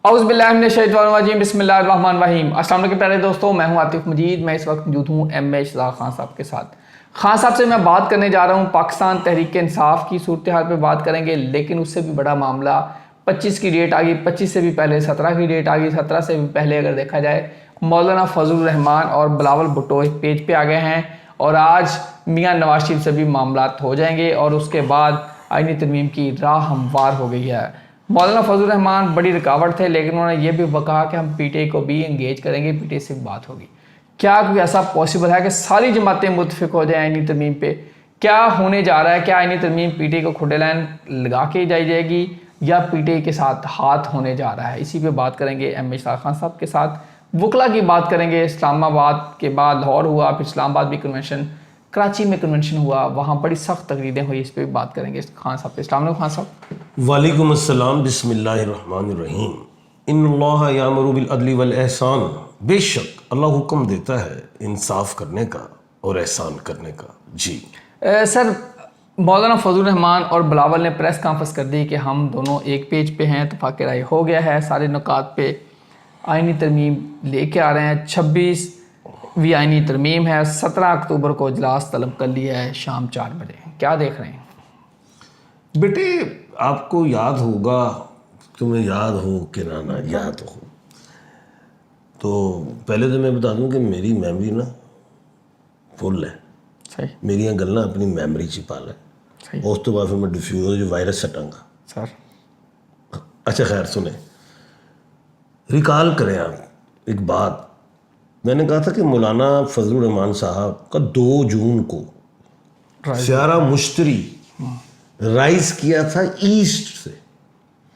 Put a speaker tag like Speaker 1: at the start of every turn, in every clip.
Speaker 1: औज़ुबिल्लाहिमिनश्शैतानिर्रजीम बिस्मिल्लाहिर्रहमानिर्रहीम। अस्सलाम वालेकुम प्यारे दोस्तों, मैं हूं आतिफ मजीद। मैं इस वक्त मौजूद हूं एम ए शहजाद खान साहब के साथ। खान साहब से मैं बात करने जा रहा हूं पाकिस्तान तहरीक इंसाफ की सूरत हाल पर बात करेंगे, लेकिन उससे भी बड़ा मामला 25 की डेट आ गई, 25 से भी पहले 17 की डेट आ गई, 17 से भी पहले अगर देखा जाए मौलाना फजलुर रहमान और बिलावल भुट्टो एक पेज पे आ गए हैं और आज मियां नवाज शरीफ से भी मामला हो जाएंगे और उसके बाद आईनी तरमीम की राह हमवार हो गई है। मौलाना फजलुर रहमान बड़ी रुकावट थे, लेकिन उन्होंने ये भी कहा कि हम पीटीआई को भी इंगेज करेंगे, पीटीआई से बात होगी। क्या कोई ऐसा पॉसिबल है कि सारी जमातें मुतफिक हो जाएं आईनी तरमीम पे? क्या होने जा रहा है? क्या आईनी तरमीम पीटीआई को खुडे लाइन लगा के जाई जाएगी या पीटीआई के साथ हाथ होने जा रहा है? इसी पे बात करेंगे एम ए शहजाद खान साहब के साथ। वकला की बात करेंगे। इस्लामाबाद के बाद लाहौर हुआ, फिर इस्लामाबाद भी कन्वेंशन, कराची में कन्वेंशन हुआ, वहाँ बड़ी सख्त तकरीरें हुई। इस पर भी बात करेंगे खान साहब से। अस्सलाम वालेकुम खान साहब।
Speaker 2: वालेकुम अस्सलाम। बिस्मिल्लाहिर्रहमानिर्रहीम। इन्नल्लाह यामुरु बिल अदली वल एहसान। बेशक अल्लाह हुक्म देता है इंसाफ करने का और एहसान करने का। जी
Speaker 1: सर, मौलाना फजलुर रहमान और बिलावल ने प्रेस कॉन्फ्रेंस कर दी कि हम दोनों एक पेज पे हैं, इत्तेफाक राय हो गया है, सारे नुकात पे आईनी तरमीम लेके आ रहे हैं। 26वीं आईनी तरमीम है, 17 अक्टूबर को इजलास तलब कर लिया है शाम 4 बजे। क्या देख रहे हैं
Speaker 2: बेटे? आपको याद होगा, तुम्हें याद हो कि ना याद हो, तो पहले तो मैं बता दूं कि मेरी मेमोरी ना फुल है।
Speaker 1: सही।
Speaker 2: मेरिया गल्लां अपनी मेमोरी च पा लै।
Speaker 1: सही।
Speaker 2: उस तो बाद फिर मैं डिफ्यूज जो वायरस सटांगा।
Speaker 1: सर
Speaker 2: अच्छा खैर सुने, रिकॉल करें आप एक बात। मैंने कहा था कि मौलाना फजलुर रहमान साहब का 2 जून को स्यारा मुश्तरी राइज किया था ईस्ट से,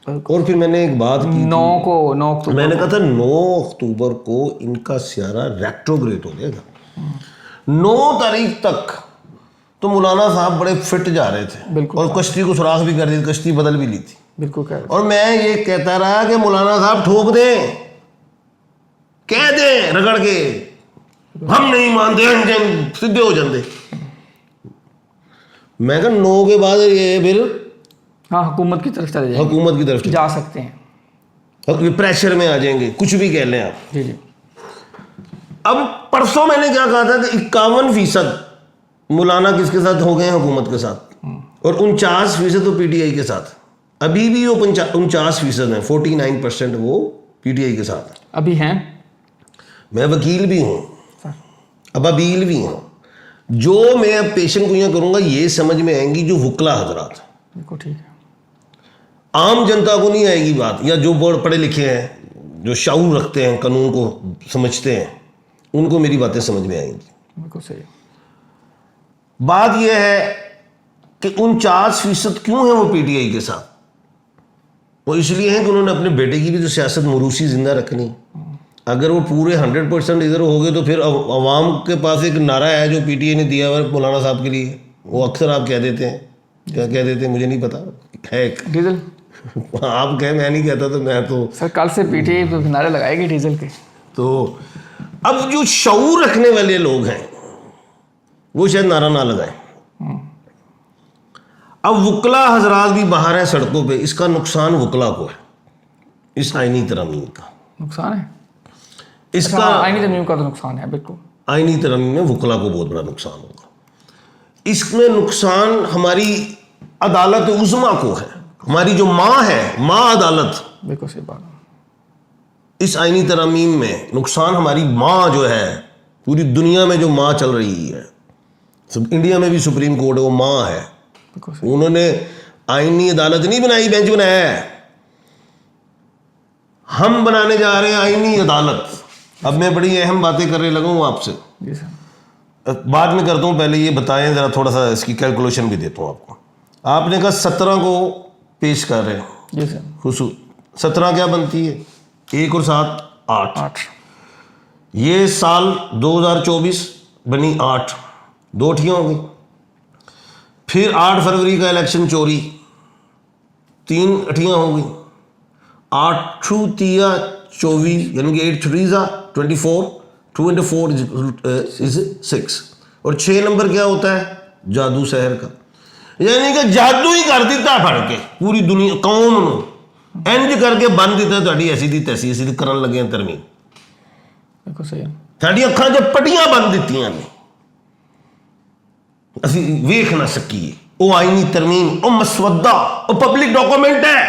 Speaker 2: और फिर मैंने एक बात की
Speaker 1: 9 अक्टूबर
Speaker 2: मैंने कहा था 9 अक्टूबर को इनका स्यारा रेट्रोग्रेड हो जाएगा। 9 तारीख तक तो मौलाना साहब बड़े फिट जा रहे थे,
Speaker 1: बिल्कुल,
Speaker 2: और कश्ती को सुराख भी कर दी, कश्ती बदल भी ली थी।
Speaker 1: बिल्कुल कह रहे।
Speaker 2: और मैं ये कहता रहा कि मौलाना साहब ठोक दें, कह दें रगड़ के, हम नहीं मानते, हम सीधे हो जाते। मैं कहा 9 के बाद ये फिर
Speaker 1: हाँ हुकूमत की तरफ चले जाएंगे,
Speaker 2: हुकूमत की तरफ
Speaker 1: जा सकते हैं,
Speaker 2: प्रेशर में आ जाएंगे, कुछ भी कह लें आप।
Speaker 1: जी जी।
Speaker 2: अब परसों मैंने क्या कहा था कि 51% मौलाना किसके साथ हो गए हैं? हुकूमत के साथ, और 49% तो पीटीआई के साथ। अभी भी वो 49% है, 49% वो पीटीआई के साथ है।
Speaker 1: अभी हैं। मैं
Speaker 2: मैं वकील भी हूँ, अबाबील भी हूँ। जो मैं अब पेशन गोइयाँ करूँगा ये समझ में आएंगी जो वकला हजरात,
Speaker 1: बिल्कुल ठीक है।
Speaker 2: आम जनता को नहीं आएगी बात, या जो बड़े पढ़े लिखे हैं, जो शाऊर रखते हैं, कानून को समझते हैं, उनको मेरी बातें समझ में आएंगी।
Speaker 1: बिल्कुल सही।
Speaker 2: बात यह है कि 49% क्यों है वो पीटीआई के साथ? वो इसलिए है कि उन्होंने अपने बेटे की भी तो सियासत मरूसी जिंदा रखनी। अगर वो पूरे 100% इधर हो गए तो फिर अवाम के पास एक नारा है जो पीटीआई ने दिया हुआ मौलाना साहब के लिए, वो अक्सर आप कह देते हैं, क्या कह देते हैं मुझे नहीं पता, है
Speaker 1: डीजल।
Speaker 2: आप कहें, मैं नहीं कहता, तो मैं तो
Speaker 1: सर कल से पीटीआई पे नारे लगाएगी डीजल के।
Speaker 2: तो अब जो शऊर रखने वाले लोग हैं वो शायद नारा ना लगाए। अब वकला हजरात भी बाहर हैं सड़कों पे, इसका नुकसान वकला को है, इस आईनी तरमीम का
Speaker 1: नुकसान है
Speaker 2: इसका।
Speaker 1: आईनी तरमीम का तो नुकसान है, बिल्कुल।
Speaker 2: आईनी तरमीम में वकला को बहुत बड़ा नुकसान होगा। इसमें नुकसान हमारी अदालत उज़्मा को है, हमारी जो माँ है, माँ अदालत,
Speaker 1: बिल्कुल सही बात।
Speaker 2: इस आईनी तरमीम में नुकसान हमारी माँ जो है, पूरी दुनिया में जो माँ चल रही है, इंडिया में भी सुप्रीम कोर्ट है, वो माँ है। उन्होंने आईनी अदालत नहीं बनाई, बेंच बनाया है। हम बनाने जा रहे हैं आईनी अदालत। अब मैं बड़ी अहम बातें करने लगा हूँ आपसे,
Speaker 1: जी सर।
Speaker 2: बाद में करता हूँ, पहले ये बताएं ज़रा, थोड़ा सा इसकी कैलकुलेशन भी देता हूँ आपको। आपने कहा 17 को पेश कर रहे हैं,
Speaker 1: जी सर।
Speaker 2: खुशू 17 क्या बनती है? 1 और 7 8। ये साल 2024 बनी 8, 2 अठियाँ हो गई। फिर 8 फरवरी का इलेक्शन चोरी, 3 अठियाँ हो गई। 8 थ्रू 24, यानी कि 8 3 24, 2 into 4 is 6। और 6 नंबर क्या होता है? जादू शहर का, यानी कि जादू ही कर दिता फड़ के पूरी दुनिया कौम नूं। इंज करके बन दिता तुहाडी ऐसी दी तैसी ਅਸੀਂ ਕਰਨ ਲੱਗੇ ਹਾਂ ਤਰਮੀਮ
Speaker 1: बिल्कुल सही है
Speaker 2: ਸਾਡੀ ਅੱਖਾਂ 'ਚ ਪੱਟੀਆਂ ਬੰਨ ਦਿੱਤੀਆਂ ਨੇ ਅਸੀਂ ਵੇਖ ਨਾ ਸਕੀਏ ਉਹ ਆਈਨੀ ਤਰਮੀਮ ਉਹ ਮਸਵਦਾ ਉਹ ਪਬਲਿਕ ਡਾਕੂਮੈਂਟ ਹੈ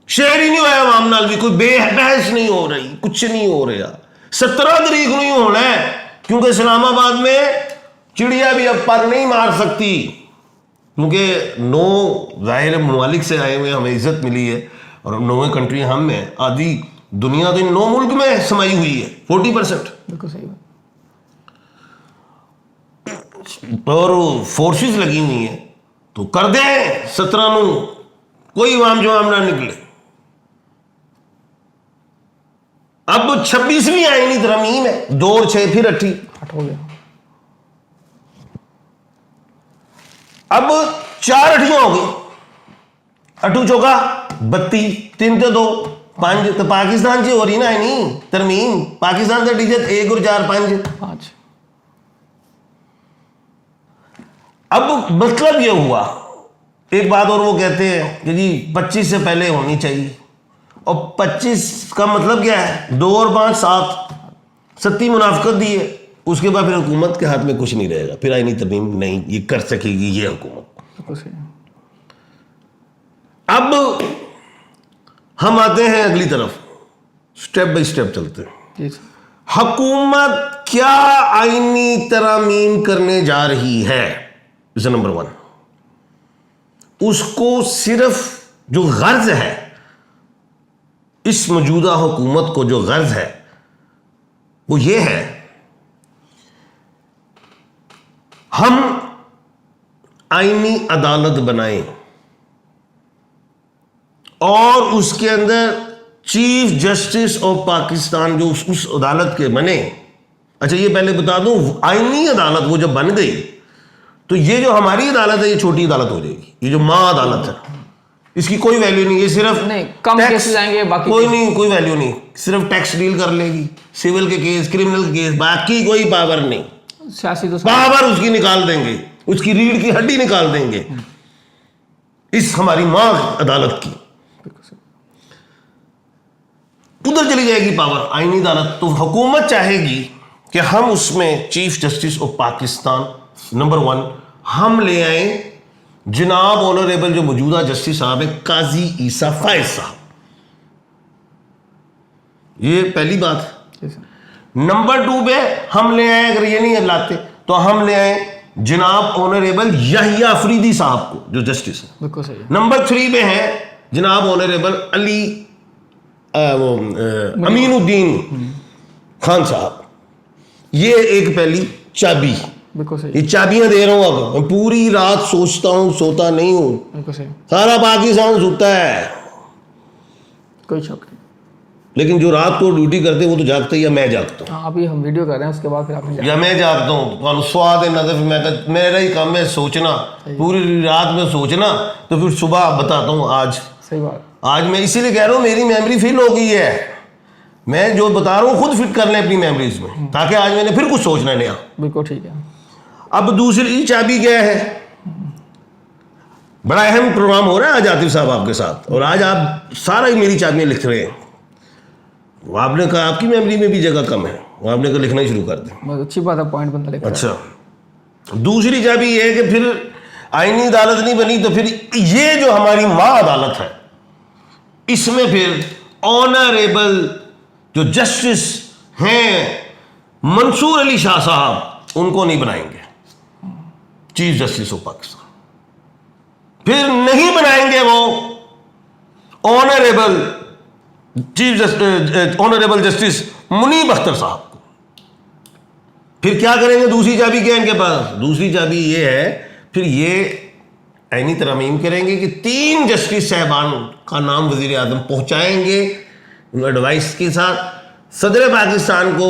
Speaker 2: शेयर ही नहीं होया आवाम नाल भी कोई बेबहस नहीं हो रही कुछ नहीं हो रहा 17 तारीख को ही होना है क्योंकि इस्लामाबाद में चिड़िया भी अब पर नहीं मार सकती क्योंकि 9 ज़ाहिर ममालिक से आए हुए हमें इज्जत मिली है और 9 कंट्री हम में आधी दुनिया तो इन 9 मुल्क में समाई हुई है 40%।
Speaker 1: बिल्कुल सही बात
Speaker 2: और फोर्सेस लगी हुई है तो कर दें 17 नू कोई वाम जवाम ना निकले। अब 26वीं आईनी तरमीम है 2 और 6 फिर 8
Speaker 1: हो गया
Speaker 2: अब 4 अठियां हो गई 8 चौका 32 3 ते 2 5 तो पाकिस्तान से हो रही ना आईनी तरमीम पाकिस्तान का डिजिट 1 और 4 5
Speaker 1: 5
Speaker 2: अब मतलब ये हुआ एक बात और वो कहते हैं कि जी 25 से पहले होनी चाहिए और 25 का मतलब क्या है 2 और 5 7 सत्ती मुनाफिकत दी है उसके बाद फिर हुकूमत के हाथ में कुछ नहीं रहेगा फिर आईनी तरमीम नहीं ये कर सकेगी ये हुकूमत।
Speaker 1: बिल्कुल सही
Speaker 2: अब हम आते हैं अगली तरफ स्टेप बाय स्टेप चलते हैं
Speaker 1: जी
Speaker 2: हुकूमत क्या आईनी तरमीम करने जा रही है इस नंबर 1 उसको सिर्फ जो गर्ज है इस मौजूदा हुकूमत को जो गर्ज है वो ये है हम आईनी अदालत बनाएं और उसके अंदर चीफ जस्टिस ऑफ पाकिस्तान जो उस अदालत के बने। अच्छा ये पहले बता दूं आईनी अदालत वो जब बन गई तो ये जो हमारी अदालत है ये छोटी अदालत हो जाएगी ये जो मां अदालत है इसकी कोई वैल्यू नहीं है सिर्फ
Speaker 1: नहीं कम केसेस आएंगे बाकी
Speaker 2: कोई नहीं कोई वैल्यू नहीं सिर्फ टैक्स डील कर लेगी सिविल के केस क्रिमिनल के केस बाकी कोई पावर नहीं
Speaker 1: सियासी तो
Speaker 2: पावर उसकी निकाल देंगे उसकी रीढ़ की हड्डी निकाल देंगे इस हमारी मां अदालत की उधर चली जाएगी पावर आईनी अदालत। तो हुकूमत चाहेगी कि हम उसमें chief justice of Pakistan number 1 हम ले आए जनाब ऑनरेबल जो मौजूदा जस्टिस साहब है काजी ईसा फायज साहब ये पहली बात। नंबर 2 पे हम ले आए अगर ये नहीं लाते तो हम ले आए जनाब ऑनरेबल याहिया अफरीदी साहब को जो जस्टिस है।
Speaker 1: बिल्कुल सही है।
Speaker 2: नंबर 3 पे है जनाब ऑनरेबल अली अमीनुद्दीन खान साहब ये एक पहली चाबी
Speaker 1: बिल्कुल सही
Speaker 2: ये चाबियां दे रहा हूं अब मैं पूरी रात सोचता हूं सोता नहीं हूं
Speaker 1: बिल्कुल सही
Speaker 2: सारा पाकिस्तान सोता है
Speaker 1: कोई शक नहीं
Speaker 2: लेकिन जो रात को ड्यूटी करते हैं वो तो जागते ही या मैं जागता हूं
Speaker 1: हाँ अभी हम वीडियो कर रहे हैं उसके बाद फिर आपने
Speaker 2: या मैं जागता हूं स्वाद है नजर मेरा ही काम है सोचना पूरी रात में सोचना तो फिर सुबह बताता हूं आज
Speaker 1: सही बात
Speaker 2: आज मैं इसीलिए कह रहा हूं मेरी मेमोरी फिल हो गई है मैं जो बता रहा हूं खुद फिट कर लें अपनी मेमोरीज में ताकि आज मैंने फिर कुछ सोचना है नया।
Speaker 1: बिल्कुल ठीक है।
Speaker 2: अब दूसरी चाबी क्या है बड़ा अहम प्रोग्राम हो रहा है आज आतिफ साहब आपके साथ और आज आप सारा ही मेरी चाबियां लिख रहे हैं। वो आपने कहा आपकी मेमोरी में भी जगह कम है वो आपने कहा लिखना ही शुरू कर दें
Speaker 1: बहुत अच्छी बात है पॉइंट बंदा लेकर।
Speaker 2: अच्छा दूसरी चाबी ये है कि फिर आईनी अदालत नहीं बनी तो फिर ये जो हमारी मां अदालत है इसमें फिर ऑनरेबल जो जस्टिस हैं मंसूर अली शाह साहब उनको नहीं बनाएंगे चीफ जस्टिस ऑफ पाकिस्तान फिर नहीं बनाएंगे वो honourable chief justice honourable justice Munib Akhtar sahab को। फिर क्या करेंगे दूसरी चाबी क्या है इनके पास दूसरी चाबी ये है फिर ये आईनी तरमीम करेंगे कि 3 जस्टिस साहबान का नाम वजीर आजम पहुंचाएंगे एडवाइस के साथ सदर पाकिस्तान को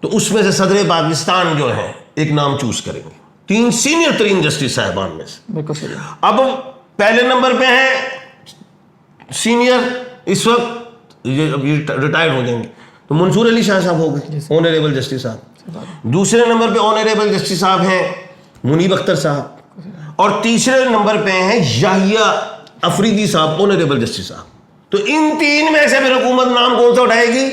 Speaker 2: तो उसमें से सदर पाकिस्तान जो है एक नाम चूज करेंगे 3 सीनियर 3 जस्टिस साहबान में से।
Speaker 1: बिल्कुल सही है।
Speaker 2: अब पहले नंबर पे है सीनियर इस वक्त ये रिटायर्ड हो जाएंगे तो मंसूर अली शाह साहब हो गए ऑनरेबल जस्टिस साहब। दूसरे नंबर पे ऑनरेबल जस्टिस साहब हैं मुनीब अख्तर साहब और तीसरे नंबर पे हैं याहिया अफरीदी साहब, ऑनरेबल जस्टिस साहब। तो इन तीन में से फिर हुकूमत नाम कौन सा उठाएगी,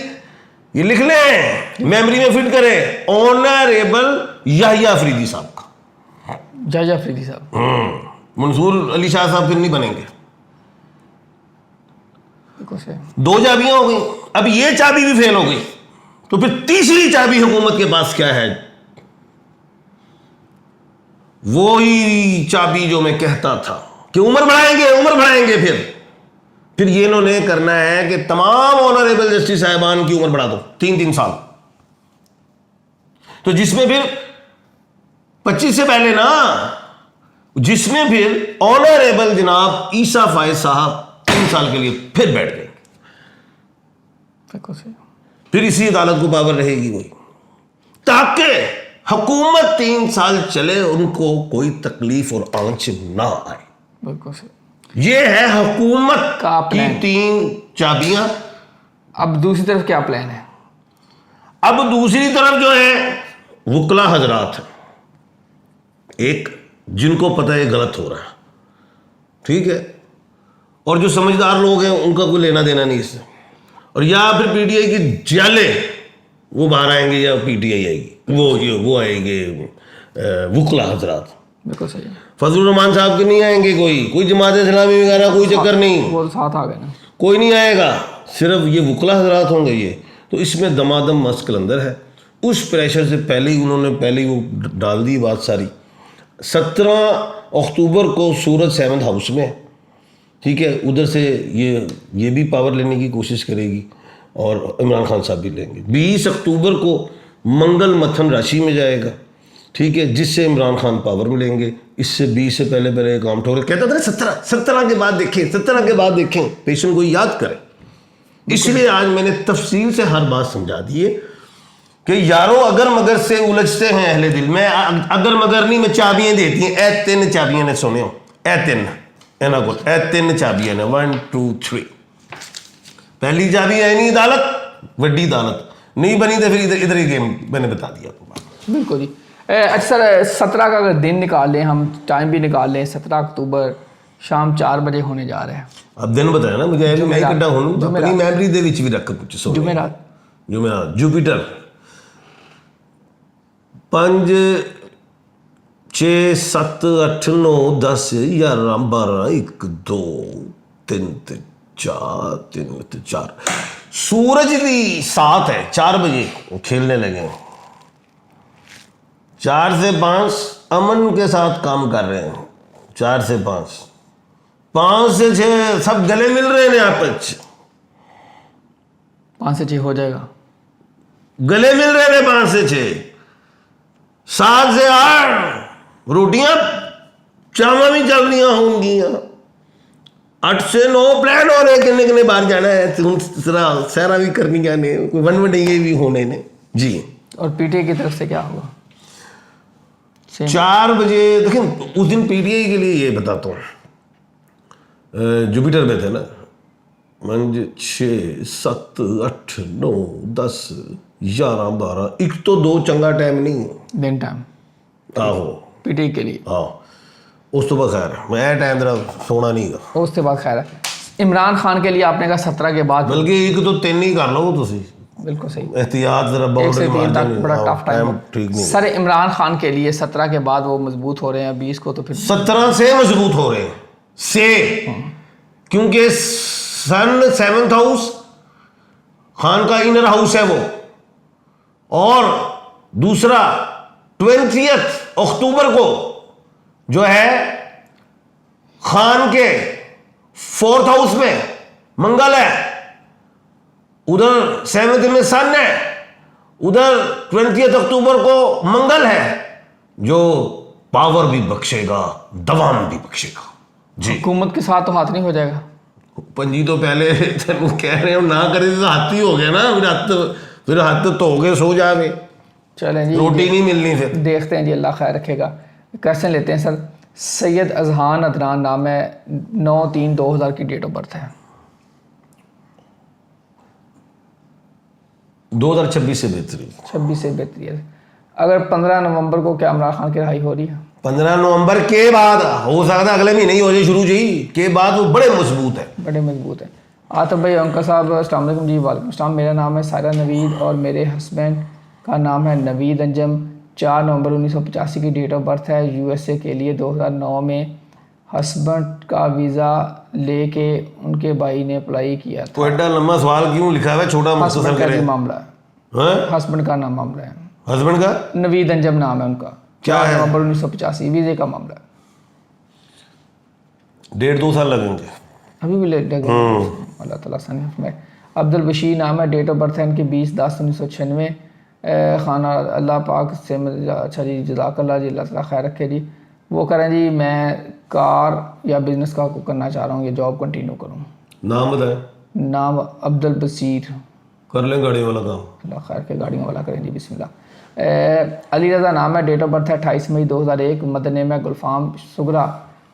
Speaker 2: ये लिख लें, मेमोरी में फिट करें, ऑनरेबल याहिया अफरीदी साहब का।
Speaker 1: याहिया अफरीदी साहब।
Speaker 2: मंसूर अली शाह साहब फिर नहीं बनेंगे।
Speaker 1: बिल्कुल सही।
Speaker 2: दो चाबियां हो गई, अब ये चाबी भी फेल हो गई, तो फिर तीसरी चाबी हुकूमत के पास क्या है, वो ही चाबी जो मैं कहता था कि उम्र बढ़ाएंगे। फिर ये इन्होंने करना है कि तमाम ऑनरेबल जस्टिस साहिबान की उम्र बढ़ा दो 3-3 साल। तो जिसमें फिर 25 से पहले ना, जिसमें फिर ऑनरेबल जनाब ईसा फायज साहब 3 साल के लिए फिर बैठ गए।
Speaker 1: बिल्कुल सही।
Speaker 2: फिर इसी अदालत को पावर रहेगी वही, ताकि हुकूमत 3 साल चले, उनको कोई तकलीफ और आंच ना आए।
Speaker 1: बिल्कुल सही।
Speaker 2: ये है हुकूमत
Speaker 1: का
Speaker 2: की
Speaker 1: प्लान।
Speaker 2: 3 चाबियां।
Speaker 1: अब दूसरी तरफ क्या प्लान है?
Speaker 2: अब दूसरी तरफ जो है वकला हजरात हैं, एक जिनको पता है गलत हो रहा है, ठीक है, और जो समझदार लोग हैं उनका कोई लेना देना नहीं इससे, और या फिर पीटीआई की जाले वो बाहर आएंगे या पीटीआई आएगी, वो आएंगे वकला हजरात।
Speaker 1: बिल्कुल सही।
Speaker 2: फजलुर रहमान साहब के नहीं आएंगे, कोई जमात इस्लामी वगैरह कोई चक्कर नहीं,
Speaker 1: वो तो साथ आ गए ना,
Speaker 2: कोई नहीं आएगा, सिर्फ ये वकला हजरात होंगे ये। तो इसमें दमादम मस्त कलंदर है। उस प्रेशर से पहले ही उन्होंने वो डाल दी बात सारी। 17 अक्टूबर को सूरत 7th हाउस में, ठीक है, उधर से ये भी पावर लेने की कोशिश करेगी और इमरान खान साहब भी लेंगे। 20 अक्टूबर को मंगल मथन राशि में जाएगा, ठीक है, जिससे इमरान खान पावर में लेंगे। इससे 20 से पहले काम ठोक कहता था 17 के बाद देखें, 17 के बाद देखें, पेशेंट को याद करें। इसलिए आज मैंने तफसील से हर बात समझा दी है कि यारों अगर मगर से उलझते हैं अहले दिल में, अगर मगर नहीं, मैं चाबियां देती हैं, ए 3 चाबियां ने सुने हो, ए 3 एना को, ए 3 चाबियां ने, 1 2 3। पहली चाबी है नहीं अदालत, वड्डी अदालत नहीं बनी तो फिर इधर ही गेम मैंने बता दिया आपको।
Speaker 1: बिल्कुल जी। अच्छा सर, 17 का अगर दिन निकाल लें, हम टाइम भी निकाल लें, 17 अक्टूबर शाम 4 बजे होने जा रहे हैं।
Speaker 2: अब दिन बताया ना मुझे, मैं ही कड्डा हूं, अपनी मेमोरी दे विच भी रख कुछ सो जुमेरात जुपिटर 5 6 7 8 9 10 11 12 1 2 3 4 सूरज भी 7 है, 4 बजे खेलने लगे, 4 से 5 अमन के साथ काम कर रहे हैं, 4 से 5 5 से 6 सब गले मिल रहे हैं आपस,
Speaker 1: 5 से 6 हो जाएगा,
Speaker 2: गले मिल रहे हैं 5 से 6, 7 से 8 रोटियां चावा भी चल रही होंगी, 8 से 9 प्लान हो रहे किन्ने किन्ने बाहर जाना है, सहरा भी करनी जाने, कोई वनवटिए भी होने ने जी। और
Speaker 1: पीटीआई की तरफ से क्या होगा?
Speaker 2: 4 बजे देखें, उस दिन पीटीआई के लिए ये बताता हूँ, जुपिटर में थे ना, 6 7 8 9 10 11 12 एक तो 2 चंगा टाइम नहीं
Speaker 1: दिन टाइम
Speaker 2: आहो
Speaker 1: पीटीआई के लिए,
Speaker 2: हाँ उस तो बाद खैर मैं टाइम तेरा सोना नहीं गा,
Speaker 1: उसके बाद खैर है। इमरान खान के लिए आपने कहा 17 के बाद,
Speaker 2: बल्कि एक तो 3 ही कर लो तुसी,
Speaker 1: बिल्कुल सही,
Speaker 2: एहतियात जरा
Speaker 1: बाउंड्री तक बड़ा टफ टाइम
Speaker 2: ठीक नहीं।
Speaker 1: सर इमरान खान के लिए 17 के बाद वो मजबूत हो रहे हैं, 20 को तो फिर
Speaker 2: 17 से मजबूत हो रहे हैं से, क्योंकि सन 7th हाउस खान का इनर हाउस है वो, और दूसरा 20 अक्टूबर को जो है खान के 4th हाउस में मंगल है, उधर 7th में सन है, उधर 20 अक्टूबर को मंगल है, जो पावर भी बख्शेगा, दवाम भी बख्शेगा जी।
Speaker 1: हुकूमत के साथ तो हाथ नहीं हो जाएगा,
Speaker 2: पंजी तो पहले तेन कह रहे हो ना करे तो हाथ ही हो गया ना, फिर हाथ तो हो गए, सो जावे,
Speaker 1: चलें जी,
Speaker 2: रोटी नहीं मिलनी फिर।
Speaker 1: देखते हैं जी, अल्लाह खैर रखेगा। क्वेश्चन लेते हैं सर, सैयद अजहान अदनान नाम है, 9/3/2000 की डेट ऑफ बर्थ है,
Speaker 2: 2026 से बेहतरीन,
Speaker 1: 26 से बेहतरी है। अगर 15 नवंबर को क्या इमरान खान की रिहाई हो रही है?
Speaker 2: 15 नवंबर के बाद हो सकता है, अगले महीने ही हो जाए शुरू जी के बाद, वो बड़े मजबूत है।
Speaker 1: बड़े मजबूत हैं। आतिफ भाई अंकल साहब अस्सलाम वालेकुम जी। वालेकुम अस्सलाम। मेरा नाम है सायरा नवीद और मेरे हस्बैंड का नाम है नवीद अंजम। 4 नवंबर 1985 की डेट ऑफ बर्थ है। यूएसए के लिए 2009 में हस्बैंड का वीज़ा लेके उनके भाई ने अप्लाई किया था।
Speaker 2: तो एड्डा लंबा सवाल क्यों लिखा हुआ है, छोटा मुख्तसर
Speaker 1: हस्बैंड का
Speaker 2: करें।
Speaker 1: जी मामला है,
Speaker 2: हैं?
Speaker 1: हस्बैंड का नाम मामला है,
Speaker 2: हस्बैंड का
Speaker 1: नवीद अंजम नाम है उनका।
Speaker 2: क्या
Speaker 1: 4
Speaker 2: है?
Speaker 1: नवंबर 1985 वीज़े का मामला है।
Speaker 2: 1.5-2 साल लगेंगे।
Speaker 1: अभी भी लेट लगे। अल्लाह ताला सनी फरमाए। अब्दुल बशीर नाम है, डेट ऑफ बर्थ है इनकी 20/10/1996। खाना अल्लाह पाक से अच्छा जी, जज़ाकल्लाह जी, अल्लाह ताला खैर रखे जी। वो करें जी, मैं कार या बिज़नेस का करना चाह रहा हूँ, ये जॉब कंटिन्यू करूँ।
Speaker 2: नाम बताएं।
Speaker 1: नाम अब्दुल बशीर।
Speaker 2: कर लें गाड़ी वाला काम।
Speaker 1: अल्लाह खैर के, गाड़ियों वाला करें जी, बिस्मिल्लाह। अली रज़ा नाम है, डेट ऑफ बर्थ है 28 मई 2001। मदने में गुलफाम सुगरा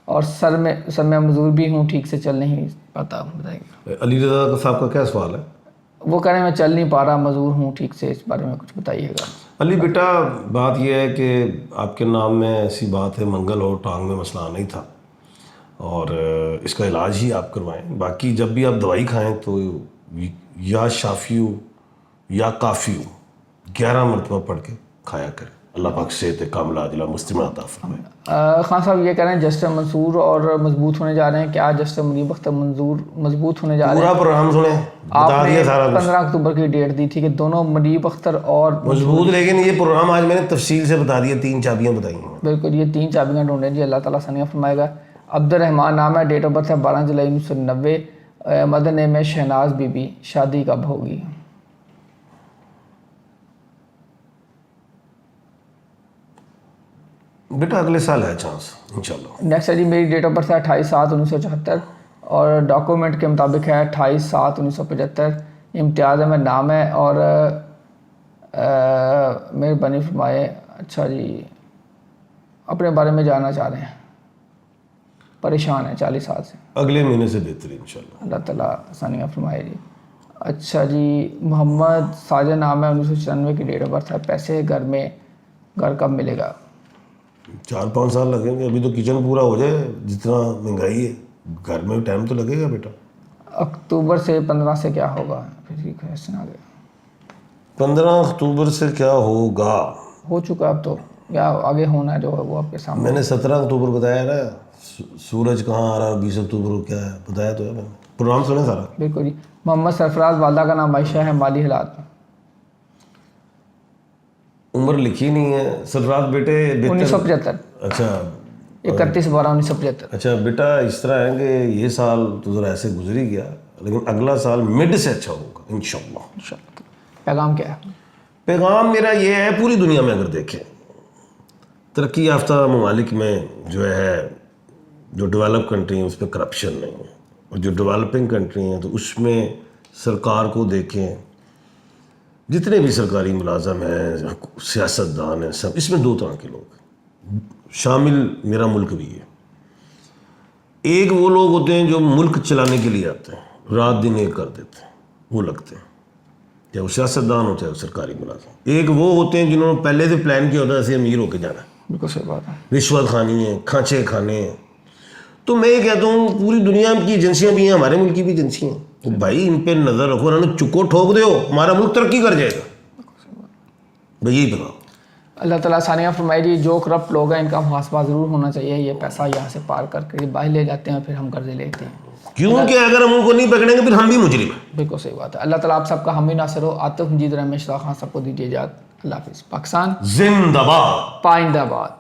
Speaker 1: और सर में मजदूर भी हूँ, ठीक से चल नहीं पाता। बताइए।
Speaker 2: अली रजा साहब का क्या सवाल है?
Speaker 1: वो कह रहे हैं मैं चल नहीं पा रहा, मजदूर हूँ, ठीक से इस बारे में कुछ बताइएगा।
Speaker 2: अली बेटा, बात यह है कि आपके नाम में ऐसी बात है, मंगल और टांग में मसला नहीं था और इसका इलाज ही आप करवाएं। बाकी जब भी आप दवाई खाएं तो या शाफी या काफ़ी 11 मरतबा पढ़ के खाया करें। अल्लाह पाक सेहत कामिला अदिला मुस्तिमा अता फरमाए।
Speaker 1: खान साहब ये कह रहे हैं जस्टिस मंसूर और मजबूत होने जा रहे हैं, क्या जस्टिस मुनीब अख्तर मंजूर मजबूत होने जा रहे हैं?
Speaker 2: पूरा प्रोग्राम सुने, बता दिया सारा कुछ।
Speaker 1: 15 अक्टूबर की डेट दी थी कि दोनों मुनीब अख्तर और
Speaker 2: मजबूत, लेकिन ये प्रोग्राम आज मैंने तफसील से बता दिया, 3 चाबियां बताई हैं।
Speaker 1: बिल्कुल, ये 3 चाबियाँ ढूंढें जी, अल्लाह ताला सनिया फरमाएगा। अब्दुल रहमान नाम है, डेट ऑफ बर्थ है 12 जुलाई 1990। मदने में शहनाज बीबी, शादी कब होगी?
Speaker 2: बेटा अगले साल है चांस इंशाल्लाह।
Speaker 1: नेक्स्ट है जी, मेरी डेट ऑफ बर्थ है 28/7/1974 और डॉक्यूमेंट के मुताबिक है 28/7/1975। इम्तियाज़ में नाम है और मेहरबानी फरमाए। अच्छा जी, अपने बारे में जानना चाह रहे हैं, परेशान है 40 साल से।
Speaker 2: अगले महीने से बेहतर इंशाल्लाह।
Speaker 1: अल्लाह ताला आसानियाँ फरमाए जी। अच्छा जी, मोहम्मद साजिद नाम है, 1994 की डेट ऑफ बर्थ है। पैसे घर कब मिलेगा?
Speaker 2: 4-5 साल लगेंगे, अभी तो किचन पूरा हो जाए, जितना महंगाई है घर में टाइम तो लगेगा बेटा।
Speaker 1: अक्टूबर से 15 से क्या होगा? फिर ये क्वेश्चन आ गया।
Speaker 2: 15 अक्टूबर से क्या होगा?
Speaker 1: हो चुका अब तो, या आगे होना है जो है वो आपके सामने।
Speaker 2: मैंने 17 अक्टूबर बताया ना, सूरज कहाँ आ रहा है, 20 अक्टूबर को क्या है बताया तो है मैंने, प्रोग्राम सुना सारा।
Speaker 1: बिल्कुल जी। मोहम्मद सरफराज, वालदा का नाम आयशा है, माली हालात में
Speaker 2: उम्र लिखी नहीं है। सरफराज बेटे
Speaker 1: 1975।
Speaker 2: अच्छा
Speaker 1: 31/12/1975।
Speaker 2: अच्छा बेटा, इस तरह है कि ये साल तो ज़रा ऐसे गुजर ही गया, लेकिन अगला साल मिड से अच्छा होगा इंशाल्लाह।
Speaker 1: पैगाम क्या है?
Speaker 2: पैगाम मेरा ये है, पूरी दुनिया में अगर देखें, तरक्की याफ्ता ममालिक में जो है, जो डेवलप कंट्री हैं उस पर करप्शन नहीं है, और जो डेवलपिंग कंट्री हैं तो उसमें सरकार को देखें, जितने भी सरकारी मुलाजम हैं, सियासतदान हैं, सब इसमें 2 तरह के लोग हैं, शामिल मेरा मुल्क भी है। एक वो लोग होते हैं जो मुल्क चलाने के लिए आते हैं, रात दिन एक कर देते हैं, वो लगते हैं, चाहे वो सियासतदान हो चाहे वो सरकारी मुलाजिम। एक वो होते हैं जिन्होंने पहले से प्लान किया होता है ऐसे अमीर होकर जाना है,
Speaker 1: बिल्कुल सही बात है।
Speaker 2: रिश्वत खानी है, खांचे खाने हैं। तो मैं ये कहता हूँ पूरी दुनिया की एजेंसियाँ भी हैं, हमारे मुल्क की भी एजेंसियाँ हैं, तो भाई इन पे नज़र रखो, उन्होंने चुको ठोक दो, हमारा मुल्क तरक्की कर जाएगा। भाई यही बताओ।
Speaker 1: अल्लाह ताला आसानियाँ फरमाए जी। जो करप्ट लोग हैं इनका मुहासबा ज़रूर होना चाहिए। ये पैसा यहाँ से पार करके बाहर ले जाते हैं, फिर हम कर्जे लेते हैं,
Speaker 2: क्योंकि अगर हम उनको नहीं पकड़ेंगे फिर हम भी मुजरिम हैं।
Speaker 1: बिल्कुल सही बात है। अल्लाह ताला आप सबका हामी नासिर हो। आतिफ मजीद रमेश खान सबको दीजिए इजाज़त। अल्लाह हाफिज़। पाकिस्तान
Speaker 2: जिंदाबाद।
Speaker 1: पाइंदाबाद।